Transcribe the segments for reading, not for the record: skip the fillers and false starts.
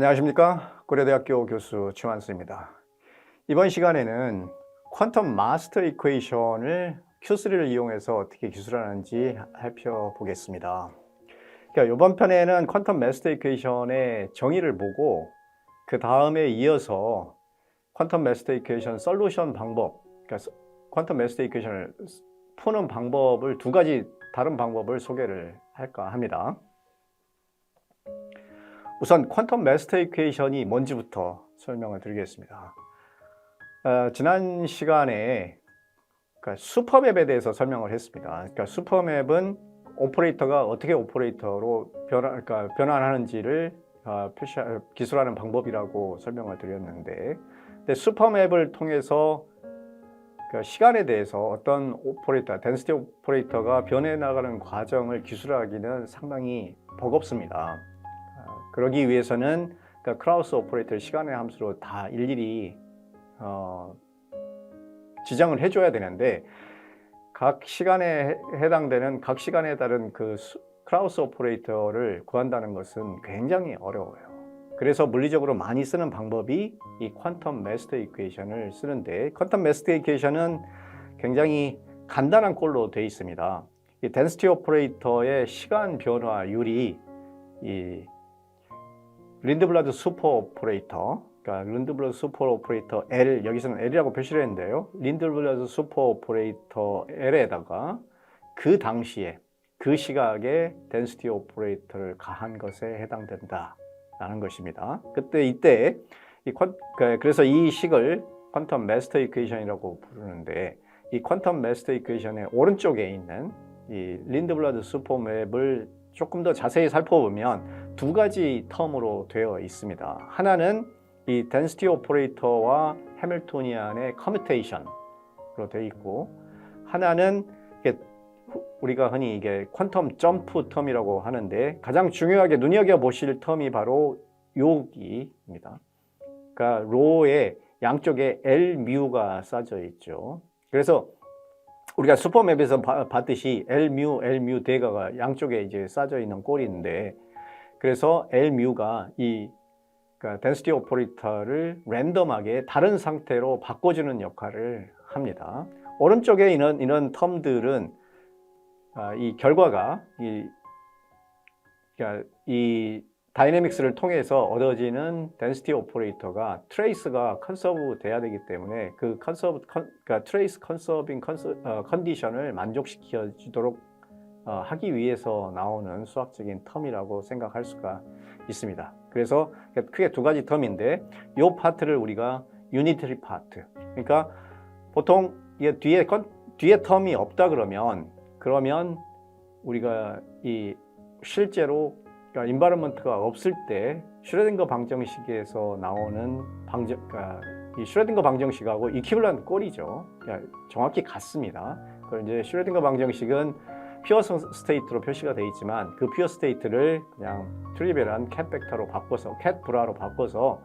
안녕하십니까. 고려대학교 교수 최만수입니다. 이번 시간에는 퀀텀 마스터 이퀘이션을 Q3를 이용해서 어떻게 기술하는지 살펴보겠습니다. 그러니까 이번 편에는 퀀텀 마스터 이퀘이션의 정의를 보고 그 다음에 이어서 퀀텀 마스터 이퀘이션 솔루션 방법, 그러니까 퀀텀 마스터 이퀘이션을 푸는 방법을 두 가지 다른 방법을 소개를 할까 합니다. 우선 퀀텀 마스터 이퀘이션이 뭔지부터 설명을 드리겠습니다. 지난 시간에 슈퍼맵에 대해서 설명을 했습니다. 그러니까 슈퍼맵은 오퍼레이터가 어떻게 오퍼레이터로 변환하는지를 기술하는 방법이라고 설명을 드렸는데, 근데 슈퍼맵을 통해서 시간에 대해서 어떤 오퍼레이터, 덴시티 오퍼레이터가 변해 나가는 과정을 기술하기는 상당히 버겁습니다. 그러기 위해서는 크라우스 오퍼레이터를 시간의 함수로 다 일일이 지정을 해줘야 되는데, 각 시간에 해당되는 각 시간에 따른 그 크라우스 오퍼레이터를 구한다는 것은 굉장히 어려워요. 그래서 물리적으로 많이 쓰는 방법이 이 퀀텀 마스터 이퀘이션을 쓰는데, 퀀텀 마스터 이퀘이션은 굉장히 간단한 꼴로 되어 있습니다. 이 덴시티 오퍼레이터의 시간 변화율이 이 린드블라드 슈퍼 오퍼레이터, 그러니까 린드블라드 슈퍼 오퍼레이터 L, 여기서는 L이라고 표시를 했는데요. 린드블라드 슈퍼 오퍼레이터 L에다가 그 당시에 그 시각에 덴시티 오퍼레이터를 가한 것에 해당된다라는 것입니다. 이때 그래서 이 식을 퀀텀 마스터 이퀘이션이라고 부르는데, 이 퀀텀 마스터 이퀘이션의 오른쪽에 있는 이 린드블라드 슈퍼맵을 조금 더 자세히 살펴보면 두 가지 텀으로 되어 있습니다. 하나는 이 덴시티 오퍼레이터와 해밀토니안의 커뮤테이션으로 되어 있고, 하나는 우리가 흔히 이게 퀀텀 점프 텀이라고 하는데, 가장 중요하게 눈여겨보실 텀이 바로 여기입니다. 그러니까 로의 양쪽에 L 뮤가 쌓여 있죠. 그래서 우리가 슈퍼맵에서 봤듯이 L 뮤 대가가 양쪽에 이제 쌓여 있는 꼴인데, 그래서 L 뮤가 이 덴시티 오퍼레이터를 랜덤하게 다른 상태로 바꿔주는 역할을 합니다. 오른쪽에 이런 텀들은 이 결과가 이 다이내믹스를 통해서 얻어지는 덴시티 오퍼레이터가 트레이스가 컨서브 돼야 되기 때문에 그 트레이스 컨서빙 컨디션을 만족시켜 주도록 하기 위해서 나오는 수학적인 텀이라고 생각할 수가 있습니다. 그래서 크게 두 가지 텀인데, 이 파트를 우리가 유니터리 파트, 그러니까 보통 이게 뒤에 텀이 없다 그러면 우리가 이 실제로 인바이러먼트가 없을 때 슈레딩거 방정식에서 나오는 이 슈레딩거 방정식하고 이퀴벌런트 꼴이죠. 정확히 같습니다. 그걸 이제 슈레딩거 방정식은 퓨어 스테이트로 표시가 되어 있지만, 그 퓨어 스테이트를 그냥 트리비얼한 캣 벡터로 바꿔서, 캣 브라로 바꿔서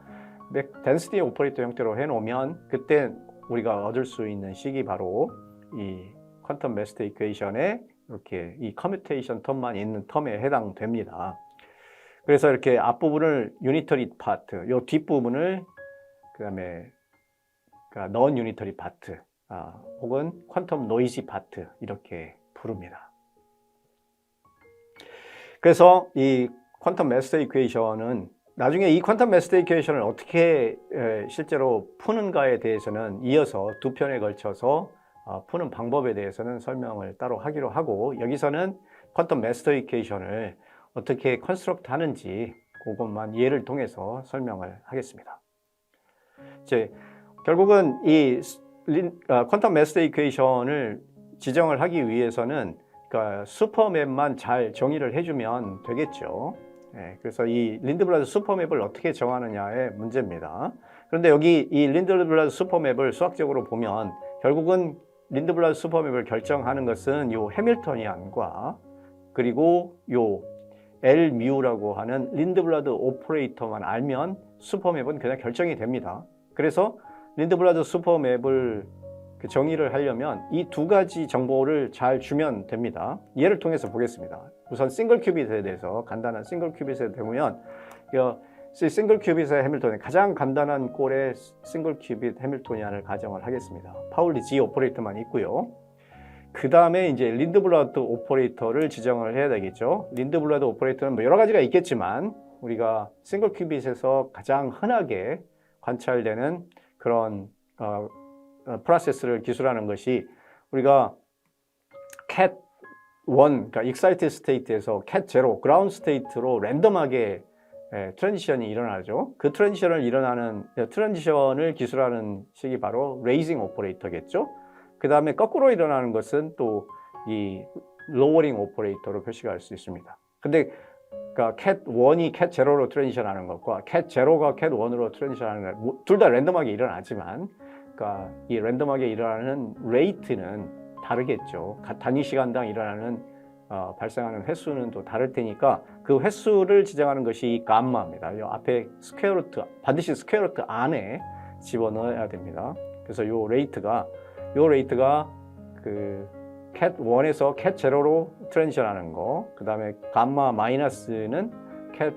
덴시티 오퍼레이터 형태로 해놓으면 그때 우리가 얻을 수 있는 식이 바로 이 퀀텀 마스터 이퀘이션에 이렇게 이 커뮤테이션 텀만 있는 텀에 해당됩니다. 그래서 이렇게 앞부분을 유니터리 파트, 요 뒷부분을 그 다음에 넌 유니터리 파트, 혹은 퀀텀 노이지 파트, 이렇게 부릅니다. 그래서 이 퀀텀 마스터 이퀘이션은 나중에 이 퀀텀 마스터 이퀘이션을 어떻게 실제로 푸는가에 대해서는 이어서 두 편에 걸쳐서 푸는 방법에 대해서는 설명을 따로 하기로 하고, 여기서는 퀀텀 마스터 이퀘이션을 어떻게 컨스트럭트 하는지 그것만 예를 통해서 설명을 하겠습니다. 이제 결국은 이 퀀텀 마스터 이퀘이션을 지정을 하기 위해서는 슈퍼맵만 잘 정의를 해주면 되겠죠. 그래서 이 린드블라드 슈퍼맵을 어떻게 정하느냐의 문제입니다. 그런데 여기 이 린드블라드 슈퍼맵을 수학적으로 보면 결국은 린드블라드 슈퍼맵을 결정하는 것은 요 해밀토니안과 그리고 요 L 뮤라고 하는 린드블라드 오퍼레이터만 알면 슈퍼맵은 그냥 결정이 됩니다. 그래서 린드블라드 슈퍼맵을 정의를 하려면 이 두 가지 정보를 잘 주면 됩니다. 예를 통해서 보겠습니다. 우선 싱글 큐빗에 대해서, 간단한 싱글 큐빗에 대면 싱글 큐빗의 해밀토니안, 가장 간단한 꼴의 싱글 큐빗 해밀토니안을 가정을 하겠습니다. 파울리 G 오퍼레이터만 있고요. 그 다음에 이제 린드블라드 오퍼레이터를 지정을 해야 되겠죠. 린드블라드 오퍼레이터는 뭐 여러 가지가 있겠지만 우리가 싱글 큐빗에서 가장 흔하게 관찰되는 그런 프로세스를 기술하는 것이 우리가 cat 1, 그러니까 excited state에서 cat 0, ground state로 랜덤하게 트랜지션이 일어나죠. 그 트랜지션을 기술하는 식이 바로 raising 오퍼레이터겠죠. 그 다음에 거꾸로 일어나는 것은 또 이 lowering 오퍼레이터로 표시가 할 수 있습니다. 근데 그러니까 cat 1이 cat 0로 트랜지션하는 것과 cat 0가 cat 1으로 트랜지션하는 것, 둘 다 랜덤하게 일어나지만, 그러니까 이 랜덤하게 일어나는 레이트는 다르겠죠. 단위 시간당 일어나는 발생하는 횟수는 또 다를 테니까 그 횟수를 지정하는 것이 이 감마입니다. 이 앞에 스퀘어 루트, 반드시 스퀘어 루트 안에 집어넣어야 됩니다. 그래서 이 레이트가 그 cat 1에서 cat 0로 트랜지션하는 거, 그 다음에 감마 마이너스는 cat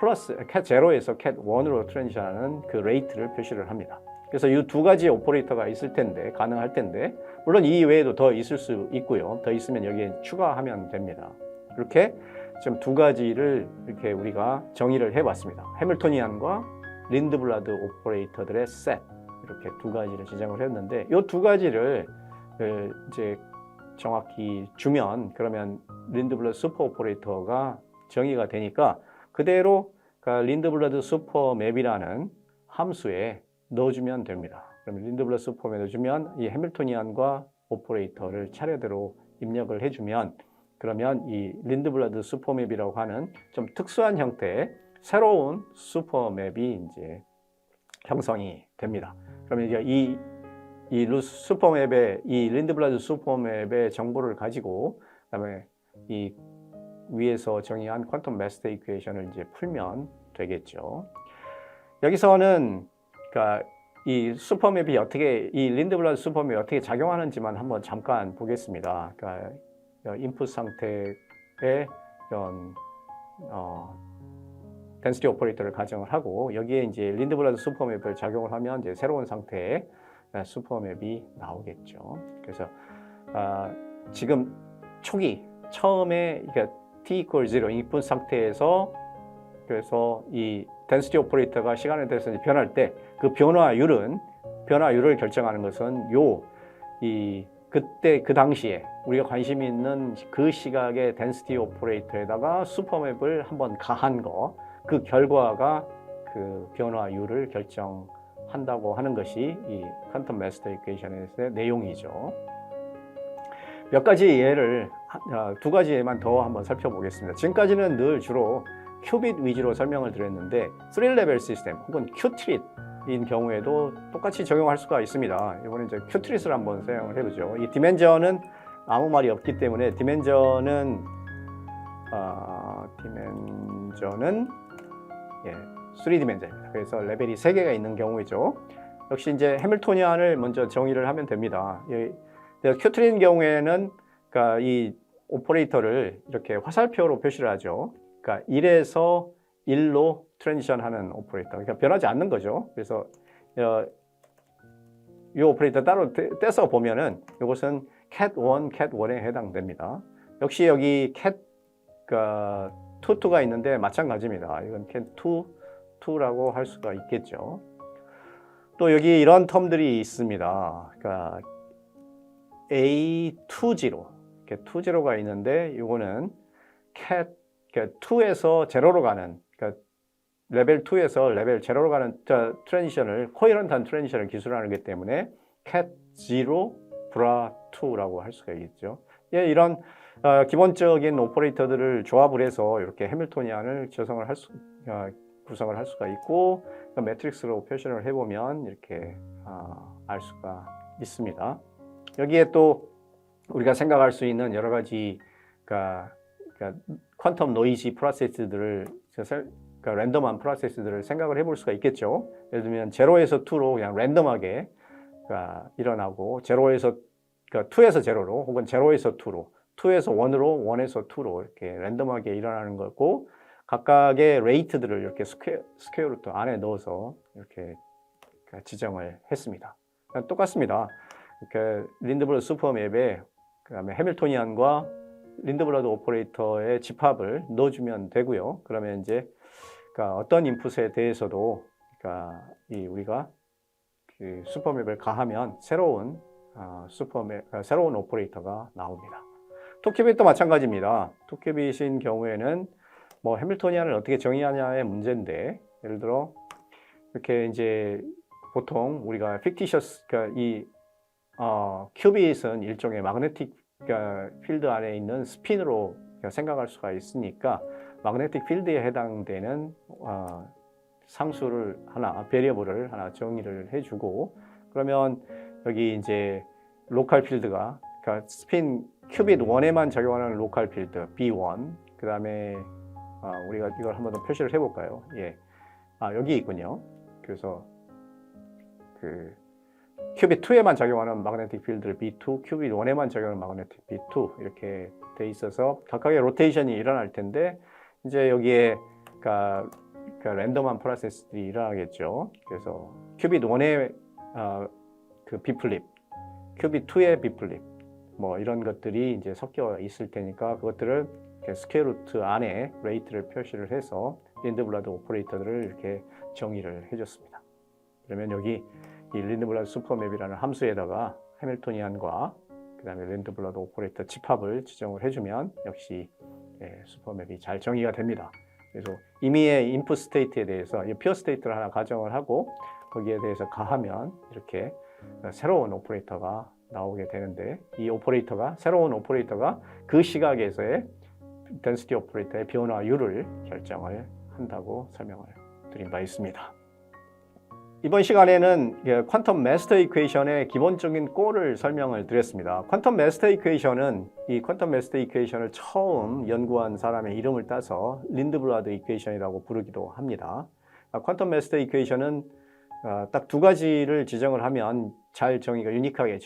0에서 cat 1으로 트랜지션하는 그 레이트를 표시를 합니다. 그래서 이 두 가지 오퍼레이터가 있을 텐데, 가능할 텐데, 물론 이 외에도 더 있을 수 있고요. 더 있으면 여기에 추가하면 됩니다. 이렇게 지금 두 가지를 이렇게 우리가 정의를 해봤습니다. 해밀토니안과 린드블라드 오퍼레이터들의 셋, 이렇게 두 가지를 지정을 했는데, 이 두 가지를 이제 정확히 주면 그러면 린드블라드 슈퍼 오퍼레이터가 정의가 되니까 그대로 그러니까 린드블라드 슈퍼 맵이라는 함수에 넣어주면 됩니다. 그럼 린드블라드 슈퍼 맵에 넣어주면 이 해밀토니안과 오퍼레이터를 차례대로 입력을 해주면 그러면 이 린드블라드 슈퍼 맵이라고 하는 좀 특수한 형태의 새로운 슈퍼 맵이 이제 형성이 됩니다. 그러면 이제 이 슈퍼맵의 이 린드블라드 슈퍼맵의 정보를 가지고 그다음에 이 위에서 정의한 퀀텀 매스터 이퀘이션을 이제 풀면 되겠죠. 여기서는 그러니까 이 슈퍼맵이 어떻게 이 린드블라드 슈퍼맵이 어떻게 작용하는지만 한번 잠깐 보겠습니다. 그러니까 인풋 상태의 이런 덴시티 오퍼레이터를 가정을 하고 여기에 이제 린드블라드 슈퍼맵을 작용을 하면 이제 새로운 상태의 슈퍼맵이 나오겠죠. 그래서 지금 처음에 그러니까 t equals 0 인풋 상태에서 그래서 이 덴시티 오퍼레이터가 시간에 대해서 변할 때 그 변화율을 결정하는 것은 그때 그 당시에 우리가 관심이 있는 그 시각의 덴시티 오퍼레이터에다가 슈퍼맵을 한번 가한 거, 그 결과가 그 변화율을 결정한다고 하는 것이 이 퀀텀 매스터 이퀘이션의 내용이죠. 몇 가지 예를 두 가지 예만 더 한번 살펴보겠습니다. 지금까지는 늘 주로 큐빗 위주로 설명을 드렸는데 3레벨 시스템 혹은 큐트릿인 경우에도 똑같이 적용할 수가 있습니다. 이번에 이제 큐트릿을 한번 사용을 해보죠. 이 디멘전은 아무 말이 없기 때문에 디멘전은 3디멘전입니다. 그래서 레벨이 3개가 있는 경우이죠. 역시 이제 해밀토니안을 먼저 정의를 하면 됩니다. 큐트릿인 경우에는 그러니까 이 오퍼레이터를 이렇게 화살표로 표시를 하죠. 그러니까 1에서 1로 트랜지션하는 오퍼레이터. 그러니까 변하지 않는 거죠. 그래서 이 오퍼레이터 따로 떼서 보면은 이것은 cat 1, cat 1에 해당됩니다. 역시 여기 cat 2가 있는데 마찬가지입니다. 이건 cat 2라고 할 수가 있겠죠. 또 여기 이런 텀들이 있습니다. 그러니까 A20, 이렇게 20가 있는데 이거는 cat 2에서 0로 가는, 그러니까 레벨 2에서 레벨 0로 가는 트랜지션을, 코헤런트한 트랜지션을 기술하는 것 때문에 cat 0, bra 2라고 할 수가 있겠죠. 이런 기본적인 오퍼레이터들을 조합을 해서 이렇게 해밀토니안을 구성을 할 수가 있고, 매트릭스로 표현을 해보면 이렇게 알 수가 있습니다. 여기에 또 우리가 생각할 수 있는 여러 가지 퀀텀 노이지 프로세스들을, 그러니까 랜덤한 프로세스들을 생각을 해볼 수가 있겠죠. 예를 들면 0에서 2로 그냥 랜덤하게 일어나고 2에서 0로 혹은 0에서 2로 2에서 1으로 1에서 2로 이렇게 랜덤하게 일어나는 거고, 각각의 레이트들을 이렇게 스퀘어 루트 안에 넣어서 이렇게 지정을 했습니다. 똑같습니다. 이렇게 린드블러드 슈퍼맵에 그다음에 해밀토니안과 린드블러드 오퍼레이터의 집합을 넣어주면 되고요. 그러면 이제 그러니까 어떤 인풋에 대해서도 그러니까 우리가 그 슈퍼맵을 가하면 새로운 새로운 오퍼레이터가 나옵니다. 토큐빗도 마찬가지입니다. 토큐빗인 경우에는 뭐 해밀토니안을 어떻게 정의하냐의 문제인데, 예를 들어 이렇게 이제 보통 우리가 fictitious 그러니까 큐빗은 일종의 magnetic 필드 안에 있는 스핀으로 생각할 수가 있으니까 magnetic 필드에 해당되는 상수를 하나, 베리어블을 하나 정의를 해주고, 그러면 여기 이제 로컬 필드가 그러니까 스핀 큐빗 1에만 적용하는 로컬 필드 B1, 그 다음에 우리가 이걸 한번 더 표시를 해볼까요? 예, 여기 있군요. 그래서 그 큐빗 2에만 적용하는 마그네틱 필드를 B2, 큐빗 1에만 적용하는 마그네틱 B2 이렇게 돼 있어서 각각의 로테이션이 일어날 텐데, 이제 여기에 그러니까 랜덤한 프로세스들이 일어나겠죠. 그래서 큐빗 1의 그 비플립, 큐빗 2의 비플립, 뭐 이런 것들이 이제 섞여 있을 테니까 그것들을 스퀘어 루트 안에 레이트를 표시를 해서 린드블러드 오퍼레이터들을 이렇게 정의를 해줬습니다. 그러면 여기 이 린드블러드 슈퍼맵이라는 함수에다가 해밀토니안과 그 다음에 린드블러드 오퍼레이터 집합을 지정을 해주면 역시 슈퍼맵이 잘 정의가 됩니다. 그래서 임의의 인풋 스테이트에 대해서 이 피어 스테이트를 하나 가정을 하고 거기에 대해서 가하면 이렇게 새로운 오퍼레이터가 나오게 되는데, 이 오퍼레이터가 새로운 오퍼레이터가 그 시각에서의 덴시티 오퍼레이터의 변화율을 결정을 한다고 설명을 드린 바 있습니다. 이번 시간에는 퀀텀 마스터 이퀘이션의 기본적인 꼴을 설명을 드렸습니다. 퀀텀 마스터 이퀘이션은 이 퀀텀 마스터 이퀘이션을 처음 연구한 사람의 이름을 따서 린드블러드 이퀘이션이라고 부르기도 합니다. 퀀텀 마스터 이퀘이션은 딱 두 가지를 지정을 하면 잘 정의가 유니크하게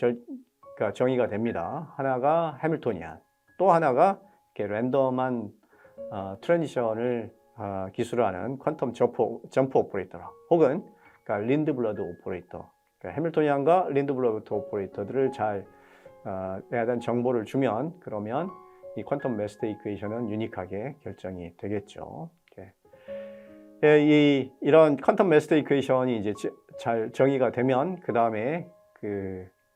정의가 됩니다. 하나가 해밀토니안, 또 하나가 이렇게 랜덤한 트랜지션을 기술하는 퀀텀 점프 오퍼레이터, 혹은 그러니까 린드블러드 오퍼레이터, 그러니까 해밀토니안과 린드블러드 오퍼레이터들을 잘 대한 정보를 주면, 그러면 이 퀀텀 마스터 이퀘이션은 유니크하게 결정이 되겠죠. 이런 퀀텀 마스터 이퀘이션이 이제 잘 정의가 되면 그 다음에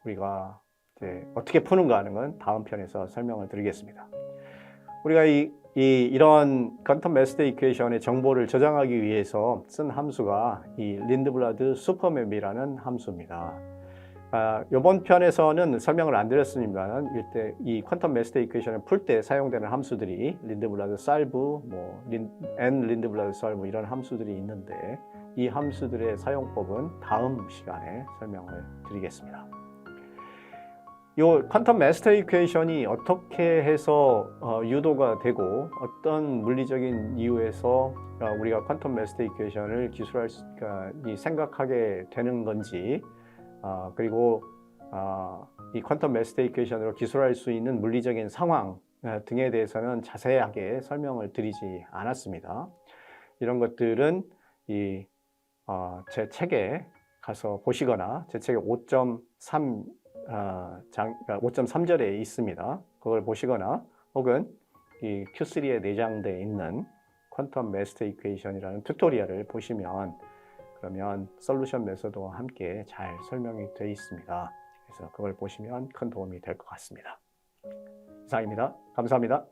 우리가 이제 어떻게 푸는가 하는 건 다음 편에서 설명을 드리겠습니다. 우리가 이런 퀀텀 마스터 이퀘이션의 정보를 저장하기 위해서 쓴 함수가 이 린드블러드 슈퍼맵이라는 함수입니다. 이번 편에서는 설명을 안 드렸습니다만, 이 퀀텀 마스터 이퀘이션을 풀 때 사용되는 함수들이 린드블러드 솔브, 린드블러드 솔브 이런 함수들이 있는데, 이 함수들의 사용법은 다음 시간에 설명을 드리겠습니다. 이 퀀텀 마스터 이퀘이션이 어떻게 해서 유도가 되고 어떤 물리적인 이유에서 우리가 퀀텀 마스터 이퀘이션을 기술할 생각하게 되는 건지, 그리고 이 퀀텀 마스터 이퀘이션으로 기술할 수 있는 물리적인 상황 등에 대해서는 자세하게 설명을 드리지 않았습니다. 이런 것들은 제 책에 가서 보시거나 제 책의 5.3절에 있습니다. 그걸 보시거나, 혹은 이 Q3에 내장되어 있는 퀀텀 마스터 이퀘이션이라는 튜토리얼을 보시면, 그러면 솔루션 메소드와 함께 잘 설명이 되어 있습니다. 그래서 그걸 보시면 큰 도움이 될 것 같습니다. 이상입니다. 감사합니다.